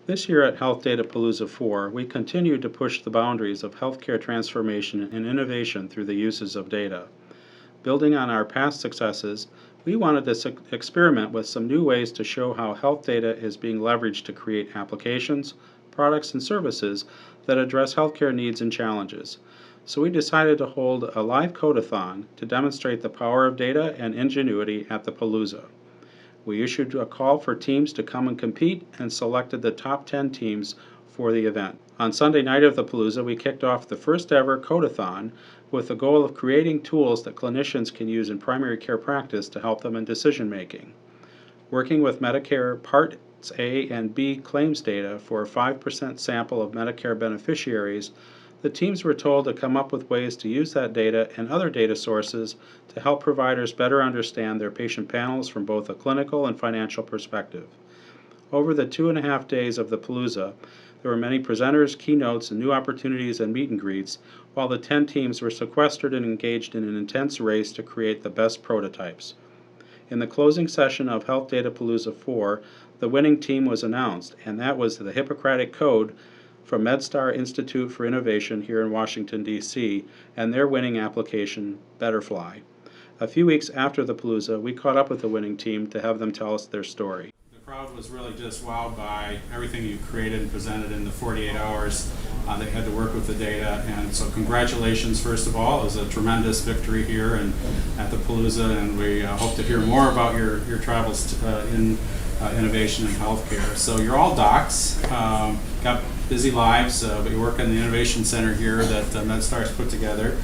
This year at Health Datapalooza 4, we continued to push the boundaries of healthcare transformation and innovation through the uses of data. Building on our past successes, we wanted to experiment with some new ways to show how health data is being leveraged to create applications, products, and services that address healthcare needs and challenges. So we decided to hold a live code-a-thon to demonstrate the power of data and ingenuity at the Palooza. We issued a call for teams to come and compete and selected the top 10 teams for the event. On Sunday night of the Palooza, we kicked off the first ever Code-a-thon with the goal of creating tools that clinicians can use in primary care practice to help them in decision making. Working with Medicare Parts A and B claims data for a 5% sample of Medicare beneficiaries, the teams were told to come up with ways to use that data and other data sources to help providers better understand their patient panels from both a clinical and financial perspective. Over the 2.5 days of the Palooza, there were many presenters, keynotes, and new opportunities and meet and greets, while the 10 teams were sequestered and engaged in an intense race to create the best prototypes. In the closing session of Health Datapalooza 4, the winning team was announced, and that was the Hippocratic Code from MedStar Institute for Innovation here in Washington, D.C., and their winning application, Betterfly. A few weeks after the Palooza, we caught up with the winning team to have them tell us their story. The crowd was really just wowed by everything you created and presented in the 48 hours that you had to work with the data, and so congratulations first of all. It was a tremendous victory here and at the Palooza, and we hope to hear more about your travels in innovation in healthcare. So you're all docs, got busy lives, but you work in the Innovation Center here that MedStar's put together.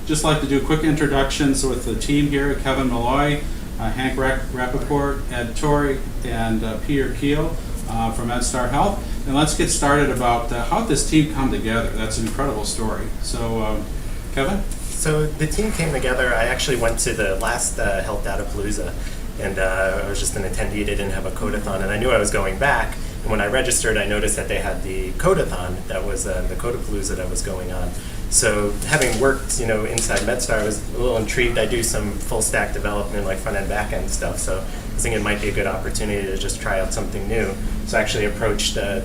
Just like to do quick introductions with the team here: Kevin Malloy, Hank Rappaport, Ed Torrey, and Peter Keel from MedStar Health. And let's get started about how did this team come together. That's an incredible story. So, Kevin? So the team came together. I actually went to the last Health Datapalooza, and I was just an attendee. They didn't have a Code-a-thon, and I knew I was going back. And when I registered, I noticed that they had the Code-a-thon, that was the Code-a-Palooza that was going on. So having worked, inside MedStar, I was a little intrigued. I do some full stack development, like front end, back end stuff. So I was thinking it might be a good opportunity to just try out something new. So I actually approached the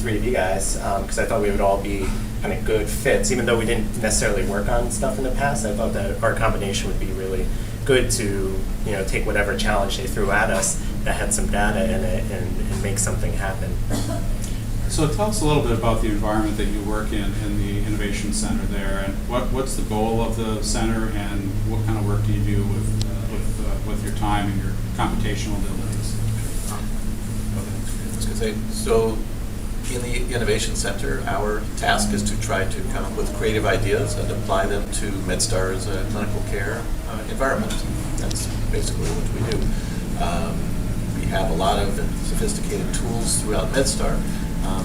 three of you guys because I thought we would all be kind of good fits. Even though we didn't necessarily work on stuff in the past, I thought that our combination would be really good to take whatever challenge they threw at us that had some data in it and make something happen. So tell us a little bit about the environment that you work in the Innovation Center there, and what's the goal of the center, and what kind of work do you do with your time and your computational abilities? I was going to say, so in the Innovation Center, our task is to try to come up with creative ideas and apply them to MedStar's clinical care environment. That's basically what we do. We have a lot of sophisticated tools throughout MedStar,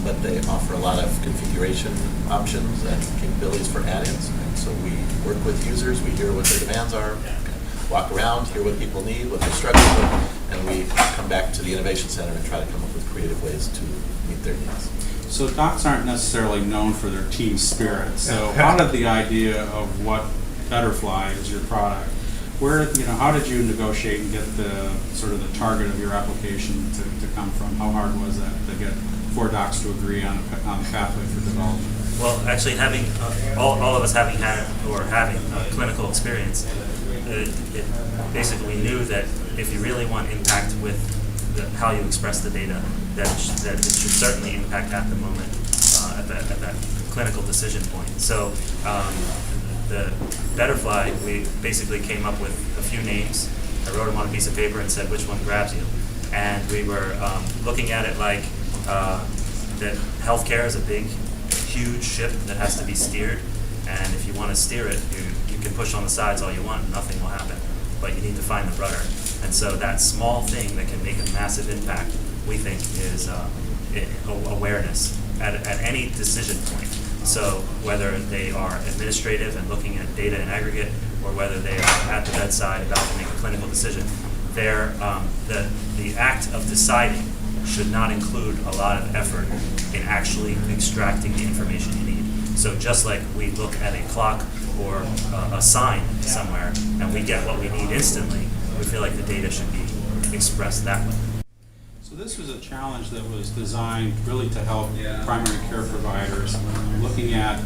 but they offer a lot of configuration options and capabilities for add-ins. And so we work with users, we hear what their demands are, walk around, hear what people need, what they're struggling with, and we come back to the Innovation Center and try to come up with creative ways to meet their needs. So docs aren't necessarily known for their team spirit. So how did the idea of what Betterfly is your product, how did you negotiate and get the sort of the target of your application to come from? How hard was that to get 4 docs to agree on a pathway for development? Well, actually, having all of us having clinical experience, it basically knew that if you really want impact with how you express the data, that it should certainly impact at the moment, at that clinical decision point. So the Betterfly, we basically came up with a few names. I wrote them on a piece of paper and said which one grabs you. And we were looking at it like that healthcare is a big, huge ship that has to be steered. And if you want to steer it, you can push on the sides all you want, nothing will happen. But you need to find the rudder. And so that small thing that can make a massive impact, we think, is awareness at any decision point. So whether they are administrative and looking at data in aggregate, or whether they are at the bedside about to make a clinical decision, the act of deciding should not include a lot of effort in actually extracting the information you need. So just like we look at a clock or a sign somewhere and we get what we need instantly, we feel like the data should be expressed that way. So this was a challenge that was designed really to help primary care providers looking at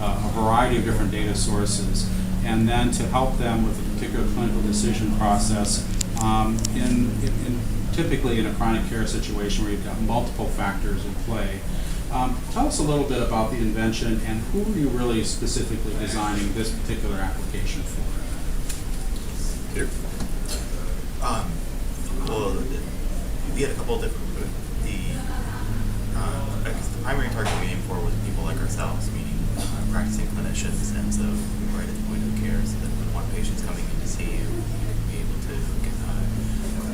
a variety of different data sources, and then to help them with a particular clinical decision process typically in a chronic care situation where you've got multiple factors in play. Tell us a little bit about the invention and who are you really specifically designing this particular application for? Here. Well, we had a couple of different. I guess the primary target we aimed for was people like ourselves, meaning practicing clinicians, and so we were right at the point of care, so that when one patient's coming in to see you, you can be able to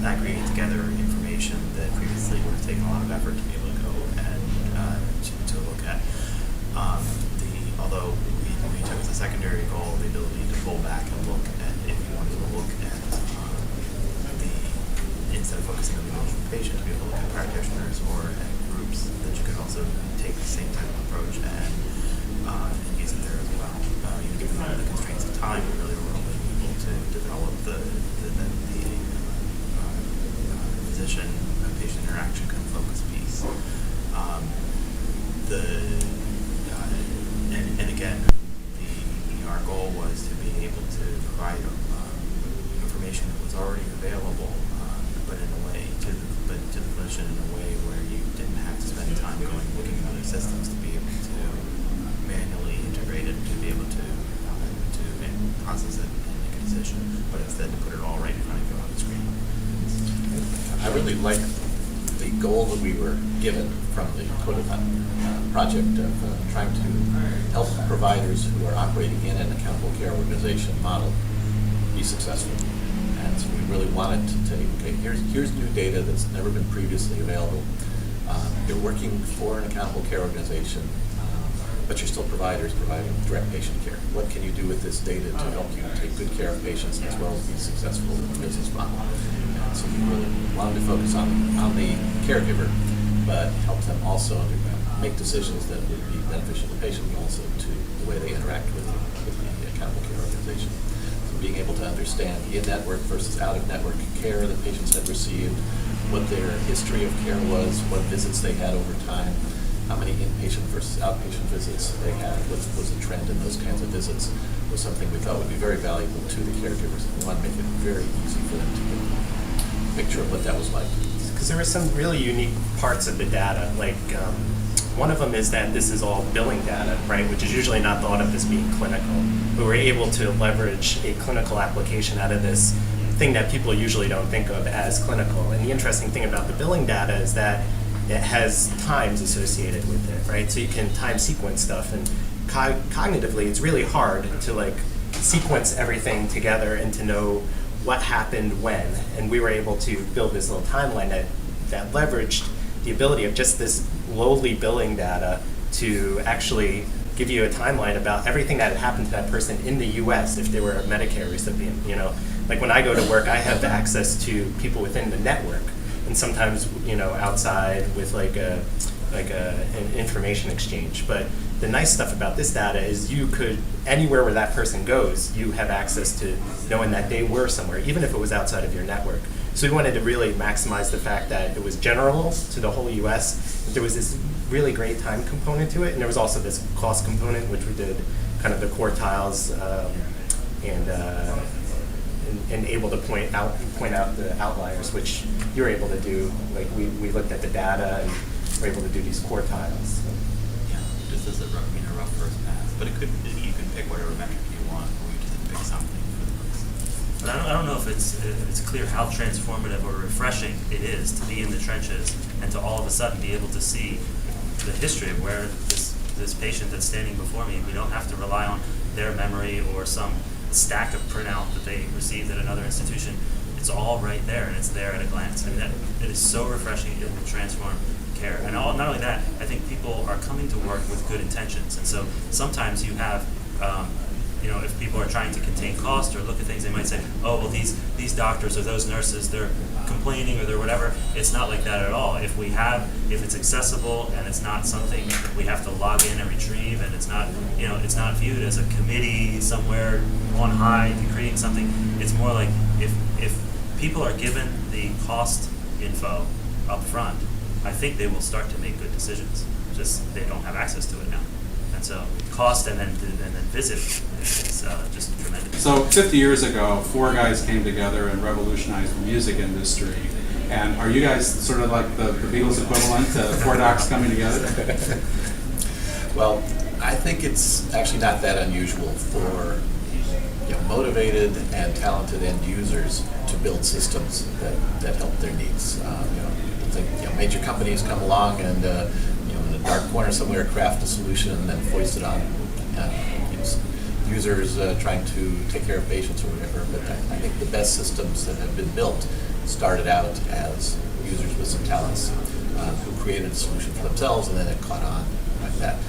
aggregate together information that previously would have taken a lot of effort to be able to go and to look at. Although we took as a secondary goal the ability to pull back and look at, if you wanted to look at instead of focusing on the individual patient, to be able to look at practitioners or at groups, that you could also take the same type of approach and use it there as well. Given the constraints of time, we really were only able to develop the physician-patient interaction kind of focus piece. And again, our goal was to be able to provide information that was already available, but in a way to the clinician in a way where you didn't have to spend time looking at other systems to be able to manually integrate it, to be able to process it and make a decision, but instead to put it all right in front of you on the screen. I really like the goal that we were given from the Code-a-Palooza project of trying to help providers who are operating in an accountable care organization model be successful. And so we really wanted to take, okay, here's new data that's never been previously available. You're working for an accountable care organization, but you're still providers providing direct patient care. What can you do with this data to help you take good care of patients as well as be successful in the business model? And so we really wanted to focus on the caregiver, but help them also make decisions that would be beneficial to the patient, but also to the way they interact with the accountable care organization. So being able to understand in-network versus out-of-network care that patients had received, what their history of care was, what visits they had over time, how many inpatient versus outpatient visits they had, what was the trend in those kinds of visits, was something we thought would be very valuable to the caregivers. We want to make it very easy for them to get a picture of what that was like. Because there were some really unique parts of the data, like one of them is that this is all billing data, right, which is usually not thought of as being clinical. We were able to leverage a clinical application out of this thing that people usually don't think of as clinical. And the interesting thing about the billing data is that it has times associated with it, right? So you can time sequence stuff, and cognitively it's really hard to sequence everything together and to know what happened when. And we were able to build this little timeline that leveraged the ability of just this lowly billing data to actually give you a timeline about everything that had happened to that person in the US if they were a Medicare recipient. Like when I go to work, I have access to people within the network, and sometimes outside with an information exchange. But the nice stuff about this data is you could, anywhere where that person goes, you have access to knowing that they were somewhere, even if it was outside of your network. So we wanted to really maximize the fact that it was general to the whole US. There was this really great time component to it, and there was also this cost component, which we did kind of the quartiles and able to point out the outliers, which you're able to do. Like we looked at the data and were able to do these quartiles. Yeah, just as a rough first pass, but you can pick whatever metric you want, or you just pick something for the person. But I don't know if it's clear how transformative or refreshing it is to be in the trenches and to all of a sudden be able to see the history of where this patient that's standing before me. We don't have to rely on their memory or some stack of printout that they received at another institution. It's all right there, and it's there at a glance. I mean, it is so refreshing. It will transform care. And not only that, I think people are coming to work with good intentions. And so sometimes you have, if people are trying to contain cost or look at things, they might say, oh, well, these doctors or those nurses, they're complaining or they're whatever. It's not like that at all. If it's accessible and it's not something that we have to log in and retrieve, and it's not viewed as a committee somewhere on high creating something. It's more like if people are given the cost info up front, I think they will start to make good decisions. Just they don't have access to it now. And so cost and then visit is just tremendous. So 50 years ago, 4 guys came together and revolutionized the music industry. And are you guys sort of like the Beatles equivalent to 4 docs coming together? Well, I think it's actually not that unusual for motivated and talented end users to build systems that help their needs. I think major companies come along and in a dark corner somewhere craft a solution and then foist it on users trying to take care of patients or whatever. But I think the best systems that have been built started out as users with some talents who created a solution for themselves, and then it caught on like that.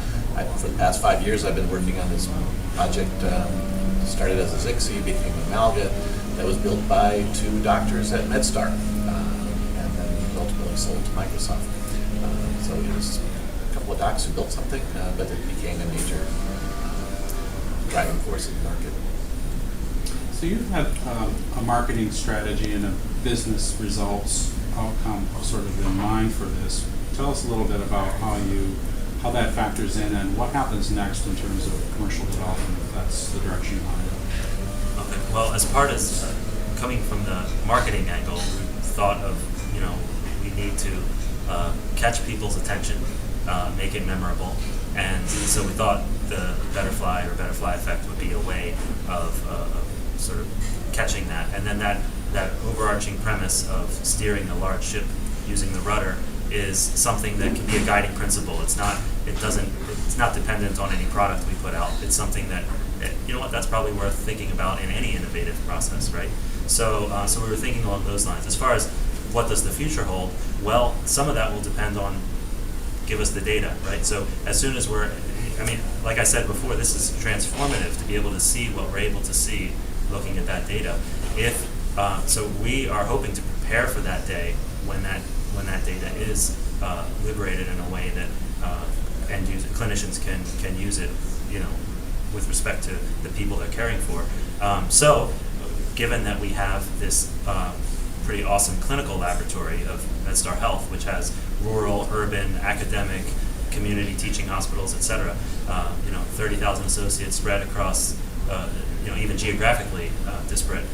For the past 5 years, I've been working on this project. Started as a Zixi, became a Malga that was built by 2 doctors at MedStar, and then ultimately sold to Microsoft. So it was a couple of docs who built something, but it became a major driving force in the market. So you have a marketing strategy and a business results outcome sort of in mind for this. Tell us a little bit about how that factors in and what happens next in terms of commercial development, if that's the direction you want to go. Okay. Well, as part of coming from the marketing angle, we thought of, we need to catch people's attention, make it memorable, and so we thought the Betterfly or Betterfly effect would be a way of sort of catching that. And then that overarching premise of steering a large ship using the rudder is something that can be a guiding principle. It's not dependent on any product we put out. It's something that that's probably worth thinking about in any innovative process, right? So we were thinking along those lines. As far as what does the future hold, well, some of that will depend on give us the data, right? So as soon as like I said before, this is transformative to be able to see what we're able to see looking at that data. So we are hoping to prepare for that day when that data is liberated in a way that end user clinicians can use it, with respect to the people they're caring for. So, given that we have this pretty awesome clinical laboratory of MedStar Health, which has rural, urban, academic, community teaching hospitals, et cetera, 30,000 associates spread across, even geographically disparate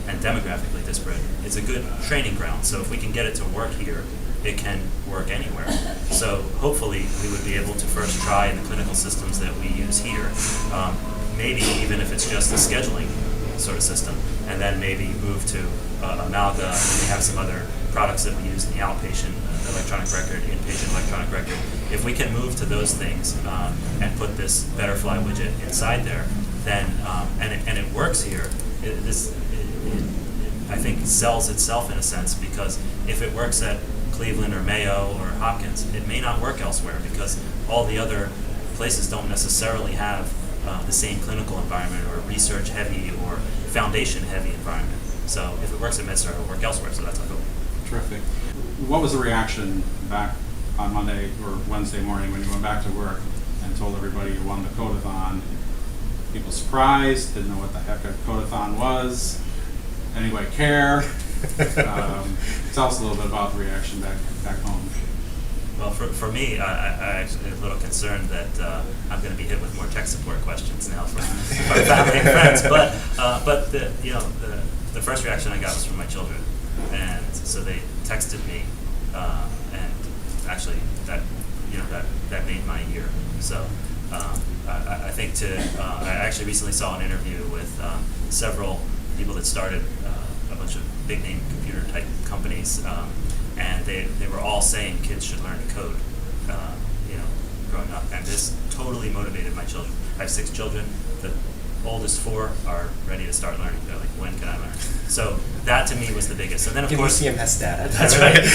and demographically disparate, it's a good training ground. So if we can get it to work here, it can work anywhere. So hopefully we would be able to first try in the clinical systems that we use here, maybe even if it's just a scheduling sort of system, and then maybe move to Amalga, and we have some other products that we use in the outpatient electronic record, inpatient electronic record. If we can move to those things and put this Betterfly widget inside there, then and it works here, I think sells itself in a sense, because if it works at Cleveland or Mayo or Hopkins, it may not work elsewhere because all the other places don't necessarily have the same clinical environment or research heavy or foundation heavy environment. So if it works at MedStar, it'll work elsewhere. So that's our hope. Terrific. What was the reaction back on Monday or Wednesday morning when you went back to work and told everybody you won the Code-a-thon? People surprised, didn't know what the heck a Code-a-thon was. Anybody care? Tell us a little bit about the reaction back home. Well, for me, I actually am a little concerned that I'm going to be hit with more tech support questions now from my family and friends. But the first reaction I got was from my children, and so they texted me, and actually that made my year. So I think I actually recently saw an interview with several people that started a bunch of big name computer type companies. And they were all saying kids should learn to code, growing up. And this totally motivated my children. I have 6 children. The oldest 4 are ready to start learning. They're like, when can I learn? So that to me was the biggest. And then of Give me course CMS data. That's right. You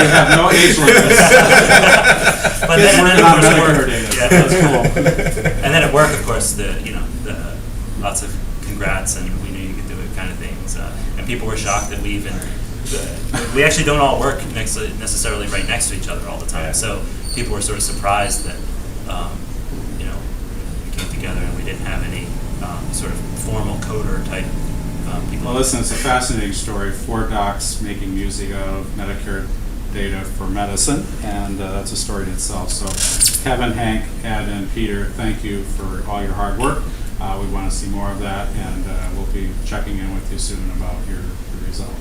have no age limits. But then of course at work, data. yeah, That's cool. And then at work, of course, the lots of congrats and we knew you could do it kind of things. And people were shocked that we actually don't all work necessarily right next to each other all the time. Yeah. So people were sort of surprised that we came together and we didn't have any sort of formal coder type people. Well, listen, it's a fascinating story. 4 docs making music out of Medicare data for medicine, and that's a story in itself. So Kevin, Hank, Ed, and Peter, thank you for all your hard work. We want to see more of that, and we'll be checking in with you soon about your results.